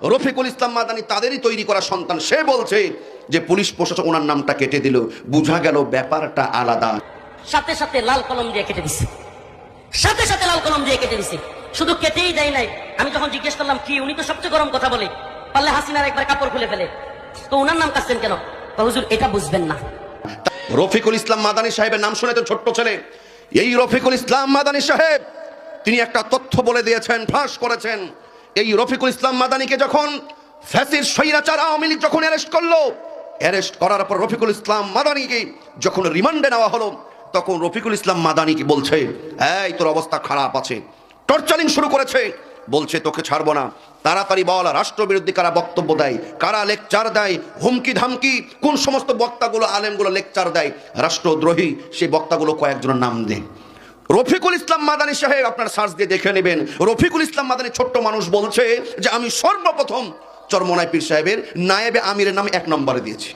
রফিকুল ইসলাম মাদানী তাদেরই তৈরি করা সন্তান, সে বলছে যে পুলিশ প্রশাসন ওনার নামটা কেটে দিল, বোঝা গেল ব্যাপারটা আলাদা। সাথে সাথে লাল কলম দিয়ে কেটে দিছে, সাথে সাথে লাল কলম দিয়ে কেটে দিছে। শুধু কেটেই দেয় নাই, আমি যখন জিজ্ঞেস করলাম কি, উনি তো সবচেয়ে গরম কথা বলে, পারলে হাসিনার একবার কাপড় খুলে ফেলে, তো ওনার নাম কাটছেন কেন? হুজুর এটা বুঝবেন না। রফিকুল ইসলাম মাদানী সাহেবের নাম শুনে তো ছোট্ট ছেলে, এই রফিকুল ইসলাম মাদানী সাহেব তিনি একটা তথ্য বলে দিয়েছেন, ফাঁস করেছেন। এই রফিকুল ইসলাম মাদানীকে যখন ফ্যাসিস্ট স্বৈরাচার আওয়ামী লীগ যখন অ্যারেস্ট করলো, অ্যারেস্ট করার পর রফিকুল ইসলাম মাদানীকে যখন রিমান্ডে নেওয়া হলো, তখন রফিকুল ইসলাম মাদানীকে বলছে, এই তোর অবস্থা খারাপ আছে, টর্চারিং শুরু করেছে, বলছে তোকে ছাড়বো না, তাড়াতাড়ি বল রাষ্ট্রবিরোধী কারা বক্তব্য দেয়, কারা লেকচার দেয়, হুমকি ধামকি, কোন সমস্ত বক্তাগুলো আলেমগুলো লেকচার দেয় রাষ্ট্রদ্রোহী, সেই বক্তাগুলো কয়েকজনের নাম দেয়। রফিকুল ইসলাম মাদানী সাহেব আপনার সার্চ দিয়ে দেখে নেবেন, রফিকুল ইসলাম মাদানী ছোট্ট মানুষ বলছে যে আমি সর্বপ্রথম চরমোনাই পীর সাহেবের নায়েবে আমিরের নাম 1 নম্বরে দিয়েছি,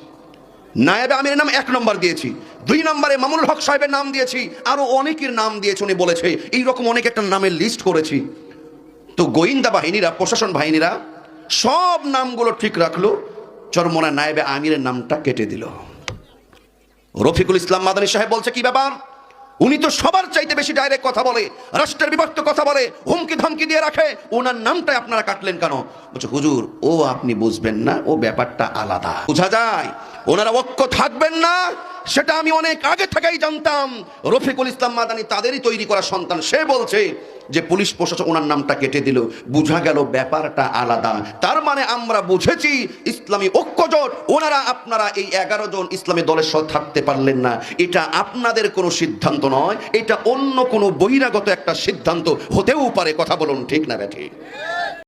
নায়েবে আমিরের নাম 1 নম্বর দিয়েছি, 2 নম্বরে মামুনুল হক সাহেবের নাম দিয়েছি, আরো অনেকের নাম দিয়েছে, উনি বলেছে এইরকম অনেক একটা নামের লিস্ট করেছি। তো গোয়েন্দা বাহিনীরা, প্রশাসন বাহিনীরা সব নামগুলো ঠিক রাখলো, চরমোনাই নায়েবে আমিরের নামটা কেটে দিল। রফিকুল ইসলাম মাদানী সাহেব বলছে কি ব্যাপার, উনি তো সবার চাইতে বেশি ডাইরেক্ট কথা বলে, রাষ্ট্রের বিভক্ত কথা বলে, হুমকি ধমকি দিয়ে রাখে, ওনার নামটাই আপনারা কাটলেন কেন? বলছে হুজুর ও আপনি বুঝবেন না, ও ব্যাপারটা আলাদা। বোঝা যায় ওনারা ঐক্য থাকবেন না, সেটা আমি অনেক আগে থেকেই জানতাম। রফিকুল ইসলাম মাদানী তাদেরই তৈরি করা সন্তান, সে বলছে যে পুলিশ প্রশাসন ওনার নামটা কেটে দিল, বোঝা গেল ব্যাপারটা আলাদা। তার মানে আমরা বুঝেছি ইসলামী ঐক্যজোট, ওনারা আপনারা এই 11 জন ইসলামী দলের সাথে থাকতে পারলেন না, এটা আপনাদের কোনো সিদ্ধান্ত নয়, এটা অন্য কোনো বহিরাগত একটা সিদ্ধান্ত হতেও পারে। কথা বলুন ঠিক না ব্যাঠি?